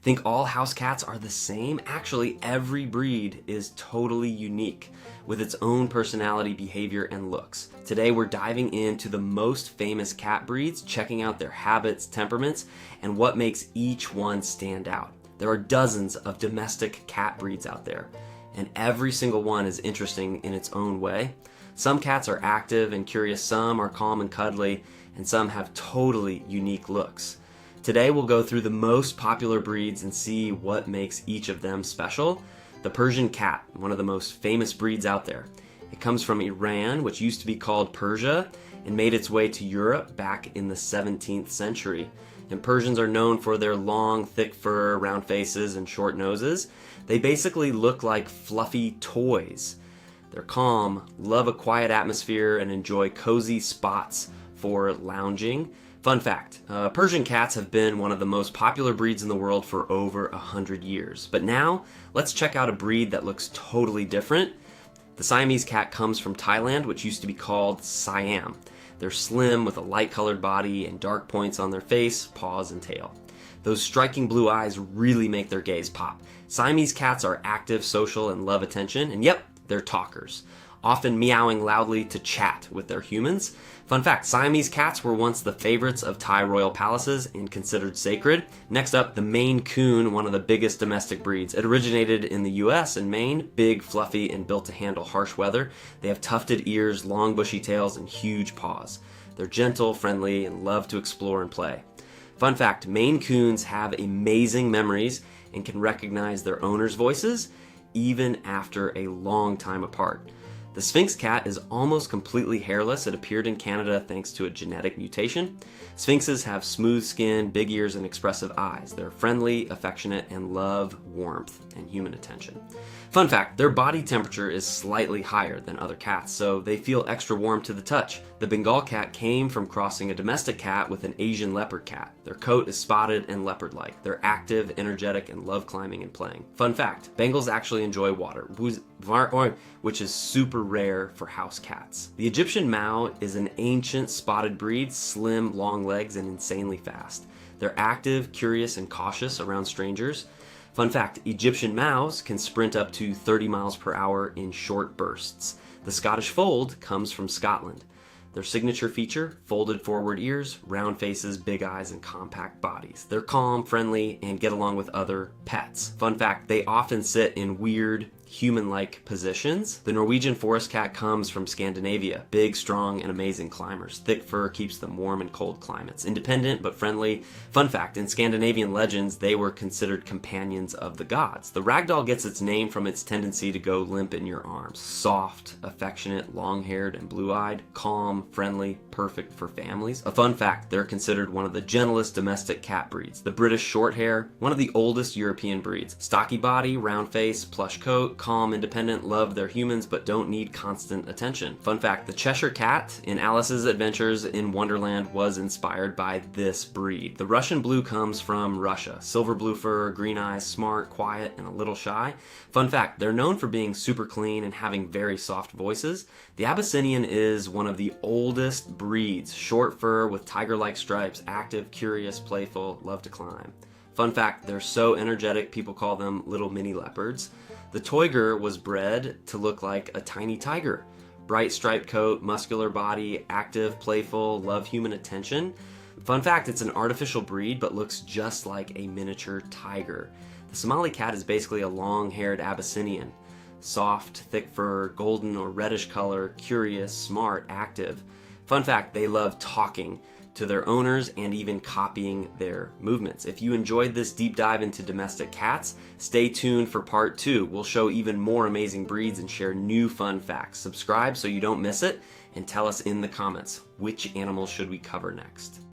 Think all house cats are the same? Actually, every breed is totally unique with its own personality, behavior, and looks. Today, we're diving into the most famous cat breeds, checking out their habits, temperaments, and what makes each one stand out. There are dozens of domestic cat breeds out there, and every single one is interesting in its own way. Some cats are active and curious, some are calm and cuddly, and some have totally unique looks. Today we'll go through the most popular breeds and see what makes each of them special. The Persian cat, one of the most famous breeds out there. It comes from Iran, which used to be called Persia, and made its way to Europe back in the 17th century. And Persians are known for their long, thick fur, round faces, and short noses. They basically look like fluffy toys. They're calm, love a quiet atmosphere, and enjoy cozy spots for lounging. Fun fact, Persian cats have been one of the most popular breeds in the world for over 100 years. But now, let's check out a breed that looks totally different. The Siamese cat comes from Thailand, which used to be called Siam. They're slim with a light-colored body and dark points on their face, paws, and tail. Those striking blue eyes really make their gaze pop. Siamese cats are active, social, and love attention, and yep, they're talkers, often meowing loudly to chat with their humans. Fun fact, Siamese cats were once the favorites of Thai royal palaces and considered sacred. Next up, the Maine Coon, one of the biggest domestic breeds. It originated in the US and Maine, big, fluffy, and built to handle harsh weather. They have tufted ears, long bushy tails, and huge paws. They're gentle, friendly, and love to explore and play. Fun fact, Maine Coons have amazing memories and can recognize their owners' voices even after a long time apart. The Sphynx cat is almost completely hairless. It appeared in Canada thanks to a genetic mutation. Sphynxes have smooth skin, big ears, and expressive eyes. They're friendly, affectionate, and love warmth and human attention. Fun fact, their body temperature is slightly higher than other cats, so they feel extra warm to the touch. The Bengal cat came from crossing a domestic cat with an Asian leopard cat. Their coat is spotted and leopard-like. They're active, energetic, and love climbing and playing. Fun fact, Bengals actually enjoy water, which is super rare for house cats. The Egyptian Mau is an ancient spotted breed, slim, long legs, and insanely fast. They're active, curious, and cautious around strangers. Fun fact, Egyptian Maus can sprint up to 30 miles per hour in short bursts. The Scottish Fold comes from Scotland. Their signature feature, folded forward ears, round faces, big eyes, and compact bodies. They're calm, friendly, and get along with other pets. Fun fact, they often sit in weird, human-like positions. The Norwegian forest cat comes from Scandinavia. Big, strong, and amazing climbers. Thick fur keeps them warm in cold climates. Independent but friendly. Fun fact, in Scandinavian legends, they were considered companions of the gods. The ragdoll gets its name from its tendency to go limp in your arms. Soft, affectionate, long-haired, and blue-eyed. Calm, friendly, perfect for families. A fun fact, they're considered one of the gentlest domestic cat breeds. The British Shorthair, one of the oldest European breeds. Stocky body, round face, plush coat, calm, independent, love their humans, but don't need constant attention. Fun fact, the Cheshire Cat in Alice's Adventures in Wonderland was inspired by this breed. The Russian Blue comes from Russia. Silver blue fur, green eyes, smart, quiet, and a little shy. Fun fact, they're known for being super clean and having very soft voices. The Abyssinian is one of the oldest breeds. Short fur with tiger-like stripes, active, curious, playful, love to climb. Fun fact, they're so energetic, people call them little mini leopards. The Toiger was bred to look like a tiny tiger. Bright striped coat, muscular body, active, playful, love human attention. Fun fact, it's an artificial breed but looks just like a miniature tiger. The Somali cat is basically a long-haired Abyssinian. Soft, thick fur, golden or reddish color, curious, smart, active. Fun fact, they love talking to their owners and even copying their movements. If you enjoyed this deep dive into domestic cats, stay tuned for part 2. We'll show even more amazing breeds and share new fun facts. Subscribe so you don't miss it, and tell us in the comments, which animals should we cover next?